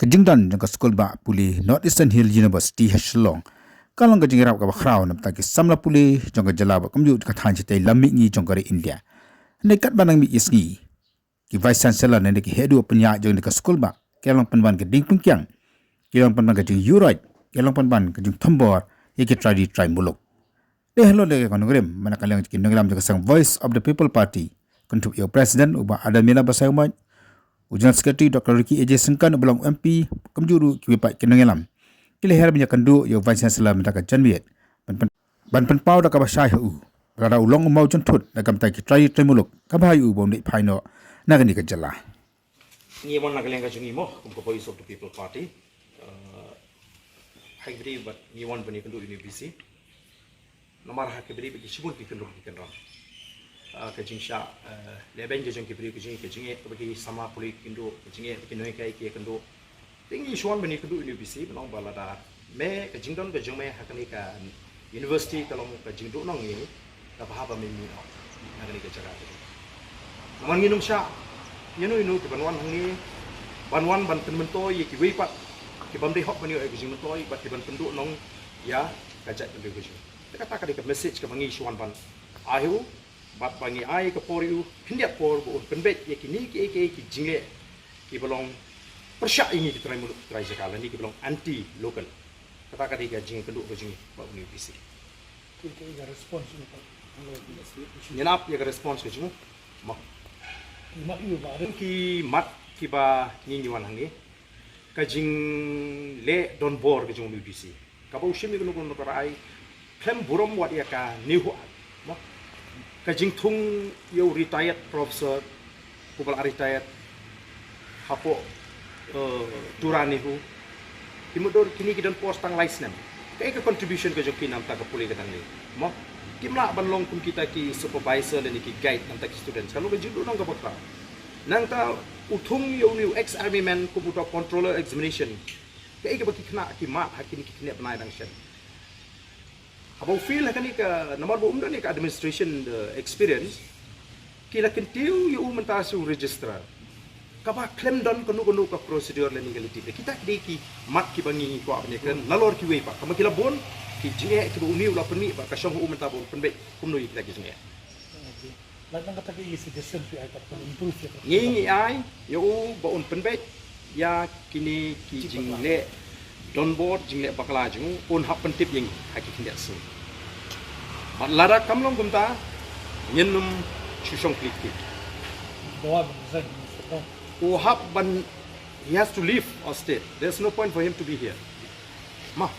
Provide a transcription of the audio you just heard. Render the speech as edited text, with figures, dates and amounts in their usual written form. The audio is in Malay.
Kejingdan jangka sekolah ba puli North Eastern Hill University Shillong. Kalong kejing rap ka bakraw na pagi samla puli jangka jalaba kamju ka than chitai lammi ngi jangka ri India. Nekat banang mi isngi. Ki vice chancellor ne ki hedu penya jang ka sekolah ba kelong panban ke ding pungkyang. Kelong panban ke jing Uroid, kelong panban ke jing Thombor, yeki Trai Muluk. Hello le konogrem manakalang ki nanglam jangka sang Voice of the People Party. Kuntuk yo president uba ada mila basayman. Ujian Sekretari Dr. Ricky AJ Sengkan belang MP kemjuru kiwipat kenangelam. Kile her banyak kendu yo Vice Chancellor mentaka janwiet. Ban penpau dak kabasai hu. Berada ulong mau jontut dak kamtai ki Trai Muluk. Kabayu bom dik paino nagani ka jala. Ni mon nagaleng ka jungi mo kum ko Voice of the People Party. Hai beri bat ni mon bani kendu university. Nomor hak beri bagi sibun ki kendu ki kendu. Kajing sya Lehbeiñ kajing kibri kajing bagi sama puli kindu kajing bagi noi kai ki kendu tinggi suan bani kendu university benong balada me kajing don kajing me hakani ka university kalong kajing do nong ni ka bahaba me mi no nagani ka jaga man nginum sya inu ki banwan hangi banwan ban penmento ye ki weipat ki bamri hok bani kajing mentoi bat ki ban pendu nong ya kajak kendu kajing kata ka message ka bangi suan ban ahu bat bangi ai ke poriu hindiat por bu penbet ye kini ki jingle ki belong persyak ini ki trai sekala ni ki belong anti local kata kata dia jing kenduk ke jing ba university kita respons ni nyenap ya respons ke jing mak yu ba ki mat ki ba ni nyuan hangi ka jing le Thombor ke jing university ka ba usim ni kunu Trai klem burom wat ya ka ni hu mak kajing thung yo retired professor kubal retired hapo turani hu timudor kini kidan post tang license kai ka contribution ka joki nam ta ka puli ka tang ni mo kimla banlong kum kita ki supervisor dan ki guide nam ta ki students kalau ka jidu nang ka bakta nang ta uthung yo ni ex army man computer controller examination kai ka baki kena ki mat hakin ki kena banai dang shen Abang feel lah kan ni ke nomor umum ni ke administration experience kila kentiu you mentasu registrar kaba claim don kanu ka procedure legality kita ki mat ki bangi ko apne kan lalor ki we pa kama kila bon ki jinge ki uni ula perni ba ka shong umum ta bon penbe kumno yi kita ki jinge la nang kata ki suggestion fi ai ta improve ni ai yo ba un penbe ya kini ki jingle Thombor jingle bakla jung un hap pentip yang hakik tidak su. Lara kamlong kumta nyenum chushong klik. bawa zan O hap ban he has to leave or stay. There's no point for him to be here. Ma.